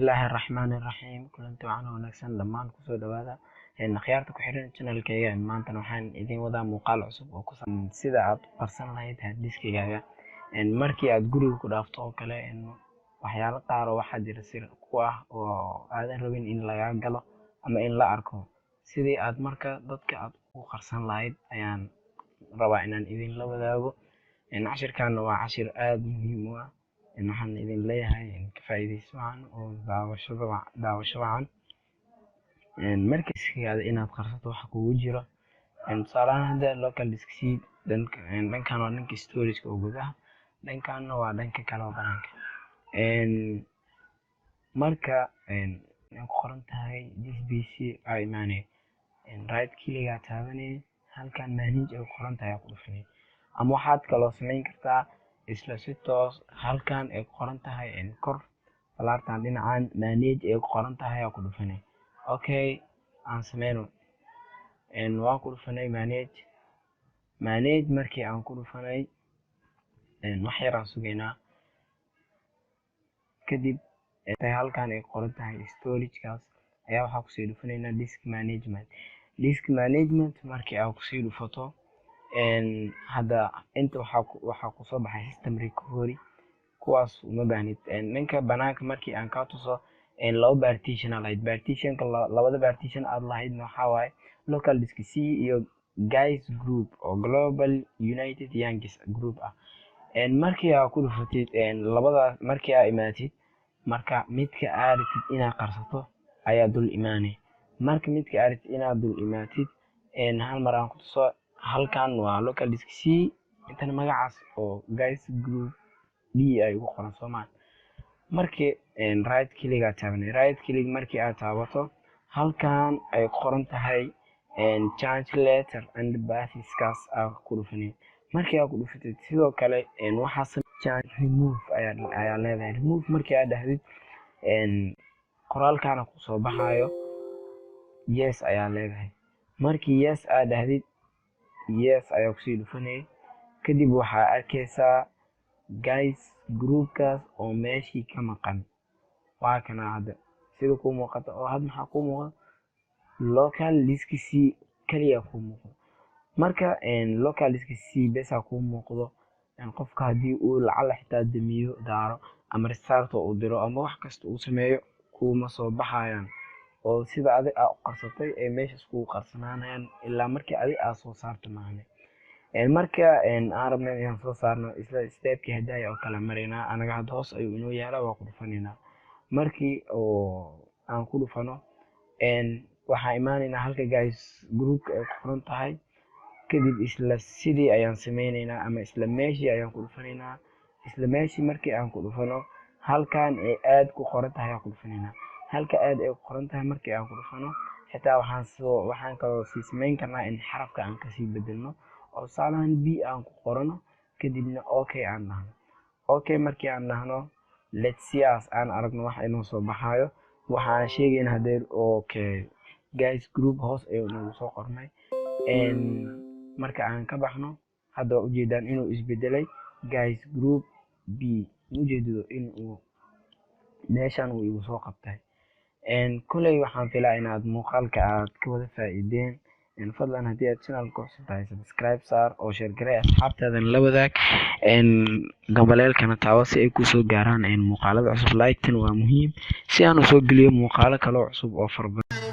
الله الرحمن الرحيم كلنتي waxaan wanaagsan dhamaan ku soo dhawaada khiyaarta ku xiran channelkayga maanta waxaan idin wadaa muuqaal cusub oo ku saabsan sida aad u qarsan lahayd hard diskigaaga markii aad guriga ku dhaafto oo kale waxyaalo qaar oo waxa jira sir ku ah oo aadan rabin in laga galo ama in la arko sidii aad marka dadka aad u qarsan lahayd ayaan rabaa inaan idin la wadaago cashirkan waa cashir aad muhiim u ah waxaan idin leeyahay ka faa'iideyso wacan oo daawasho wacan markiiskaada inaad qarsato waxa kugu jiro tusaalahaan hadda local disk C dhankan waa dhanka storage oo gudaha dhankanna waa dhanka kale oo banaanka marka ku qoran tahay this PC ay imaanay right kiliga taabanay halkan manage ay qoran tahay ku dhufanay ama waxaad kaloo samayn kartaa isla si toos halkan ay qoran tahay kor falaartan dhinacaan manage ay qoran tahay ku dhufanay okay aan sameeyno waa ku dhufanay manage markii aan ku dhufanay wax yar aan sugeynaa kadib halkan ay qoran tahay storage kaas ayaa waxa ku sii dhufanaynaa disk management markii aad ku sii dhufato hadda inta waxa ku soo baxay system recovery kuwaas uma baahnid ninka banaanka markii aan ka tuso laba partition lahayd partitionka labada partition aad lahayd waxa waaye local disk C iyo guys group oo global united youngest group ah markii aad ku dhufatid labada markii aad imaatid marka midka aad rabtid inaad qarsato ayaa dul imaanay marka midka aad rabtid inaad dul imaatid hal mar aan ku tuso halkan waa local disk C intana magacaas oo guys group D ay ugu qoran Soomaali markii right click aad taabanay right click markii aad taabato halkan ay qoran tahay change letter and paths kaas aad ku dhufanay markii aad ku dhufatid sidoo kale waxa change remove ayaa leedahay remove markii aad dhahdid qoraalkana ku soo baxayo yes ayaa leedahay markii yes aad dhahdid yes ayaa ku sii dhufanay kadib waxa arkaysaa guys groupkaas oo meeshii ka maqan waa kana hadda sida ku muuqato oo had maxaa ku muuqda local disk C kaliya ku muuqdo marka local disk C besa ku muuqdo qofka hadii uu lacala xitaa damiyo daaro ama restart uu diro ama wax kasta uu sameeyo kuma soo baxayaan oo sida adiga aad qarsatay ee meeshaas ku qarsanaanayaan ilaa markii adiga aad soo saarto maahane marka aan rabnay inaan soo saarno isla stepkii hadaya oo kala marayna anaga had hoos ayuu inoo yaalaa waa ku dhufanayna markii oo aan ku dhufano waxa imaanayna halka guys group ay ku qoran tahay kadib isla sidii ayaan sameynaynaa ama isla meeshii ayaan ku dhufanaynaa isla meeshii markii aan ku dhufano halkan ay aad ku qoran tahay ku dhufanaynaa halka aad ay ku qoran tahay markii aan ku dhufano xitaa waxaan kaloo sii sameyn karnaa in xarafka aan ka sii bedelno oo saalahan B aan ku qorano kadibna okay aan dhahno okay markii aan dhahno let's see as aan aragno wax inoo soo baxayo waxaan sheegaynaa hadee okay guys group hoos ay inoo soo qornay marka aan ka baxno hadda ujeedaan inuu isbedelay guys group B ujeedo inuu meeshan uu igu soo qabtay kulay waxaan filaa inaad muuqaalka aad ka wada faa'iideen fadlan hadii aad channelka cusub tahay subscribe saar oo share garee asxaabtaadan la wadaag gambaleelkana taawo si ay ku soo gaaraan muuqaalada cusub like tan waa muhiim si aan u soo geliyo muuqaalo kale oo cusub oo farbadan